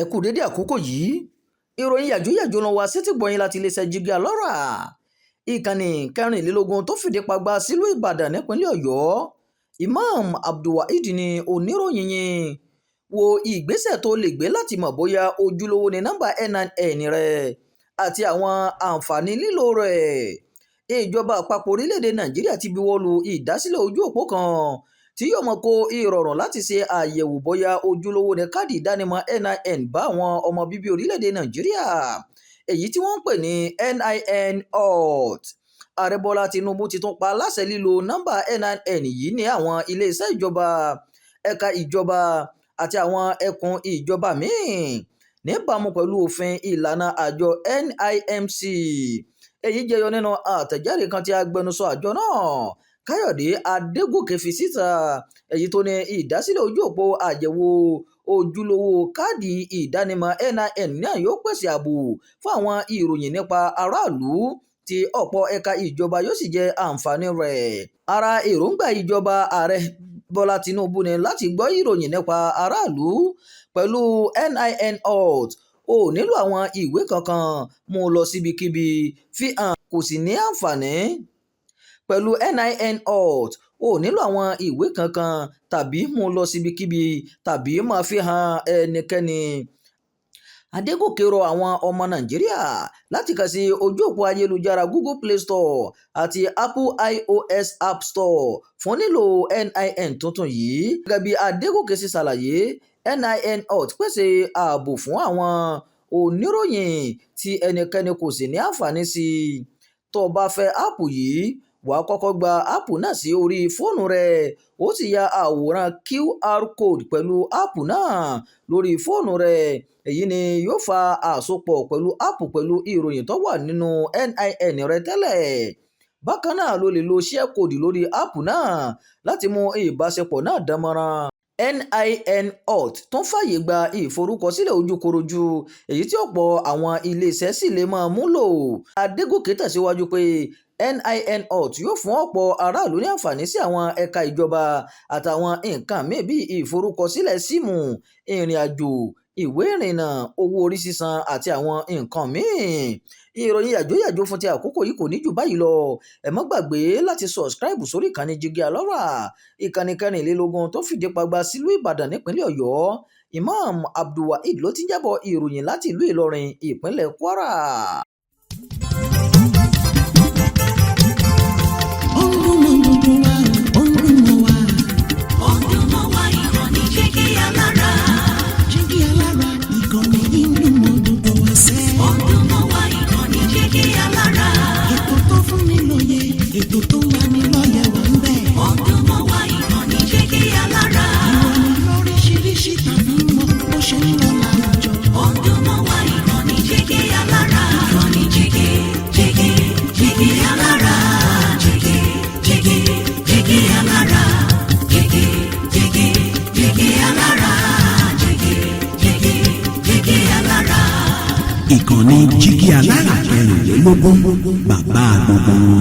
ẹ kú dédé àkókò yìí ìròyìn yàjóyàjó ló wá sétí gbọ̀yìn láti iléeṣẹ́ Jígí Alárà ìkànnì 24 tó fìdí pagbá sílùú Ìbàdàn nípínlẹ̀ Ọ̀yọ́. Imam Abdulwaheed ni oníròyìn yìí wo ìgbésẹ̀ tó lè gbé láti mọ̀ bóyá ojúlówó ni nọ́mbà NIN rẹ̀ àti àwọn àǹfààní lílò rẹ̀. Ìjọba àpapọ̀ orílẹ̀-èdè Nàìjíríà ti buwọ́lu ìdásílẹ̀ ojú òpó kan tí yóò mọ̀ kó ìrọ̀rùn láti ṣe àyẹ̀wò bóyá ojúlówó ni káàdì ìdánimọ̀ NIN bá àwọn ọmọ bíbí orílẹ̀-èdè Nàìjíríà, èyí tí wọ́n ń pè ní NIN Auth. Ààrẹ Bọ́lá Tinubu ti tún pa láṣẹ lílo nọ́mbà NIN yìí ní àwọn iléeṣẹ́ ìjọba, ẹ̀ka ìjọba àti àwọn ẹkùn ìjọba míì níbàámu pẹ̀lú òfin ìlànà àjọ NIMC. Èyí jẹyọ nínú àtẹ̀jáde kan tí agbẹnusọ àjọ náà Káyọ̀dé Adégòkè fi síta, èyí tó ní ìdásílẹ̀ ojú òpó àyẹ̀wò ojúlówó káàdì ìdánimọ̀ NIN náà yóò pèsè ààbò fún àwọn ìròyìn nípa aráàlú tí ọ̀pọ̀ ẹ̀ka ìjọba yóò sì jẹ àǹfààní rẹ̀. Ara èròǹgbà ìjọba Ààrẹ Bọ́lá Tinubu ni láti gbọ́ ìròyìn nípa aráàlú pẹ̀lú NIN Auth. O nílò àwọn ìwé kankan, mú lọ síbikíbi, fi hàn kò sì ní àǹfààní. Pẹ̀lú NIN Auth, o nílò àwọn ìwé kankan tàbí mú lọ síbikíbi tàbí máa fi hàn ẹnikẹ́ni. Adégòkè rọ àwọn ọmọ Nàìjíríà láti kàn sí ojú òpó ayélujára Google Play Store àti Apple iOS App Store fún lílo NIN tuntun yìí. Gẹ́gẹ́ bí Adégòkè ṣe ṣàlàyé, NIN Auth pèsè ààbò fún àwọn oníròyìn tí ẹnikẹ́ni kò sì ní àǹfààní sí. Tó bá fẹ́ áàpù yìí, wà á kọ́kọ́ gba áàpù náà sí orí fóònù rẹ̀, ó sì ya àwòrán QR code pẹ̀lú áàpù náà lórí fóònù rẹ̀. Èyí ni yóò fa àsopọ̀ pẹ̀lú áàpù pẹ̀lú ìròyìn tó wà nínú NIN rẹ̀ tẹ́lẹ̀. Bákan náà ló lè lo share code lórí áàpù náà láti mú ìbáṣepọ̀ náà dánmọ́rán. NIN Auth tó ń fààyè gba ìforúkọsílẹ̀ ojúkorojú, èyí tí ọ̀pọ̀ àwọn iléeṣẹ́ sì lè máa múlò. Adégòkè tẹ̀síwájú pé NIN Auth yóò fún ọ̀pọ̀ aráàlú ní àǹfààní sí àwọn ẹ̀ka ìjọba àtàwọn nǹkan míì bíi ìforúkọsílẹ̀ síìmù, ìrìn àjò, ìwé ìrìnnà, owó orí sísan àti àwọn nǹkan míì. Ìròyìn yàjóyàjó fún ti àkókò yìí kò ní jù báyìí lọ. Ẹ má gbàgbé láti subscribe sórí ìkànnì Jígí Alárà, ìkànnì 24 tó fìdí pagbá sílùú Ìbàdàn nípínlẹ̀ Ọ̀yọ́. Imam Abdulwaheed ló ti ń jábọ̀ ìròyìn láti ìlú Ìlọrin, ìpínlẹ̀ Kwara. Ìkànnì Jígí Alárà 24, bàbá gbogbo.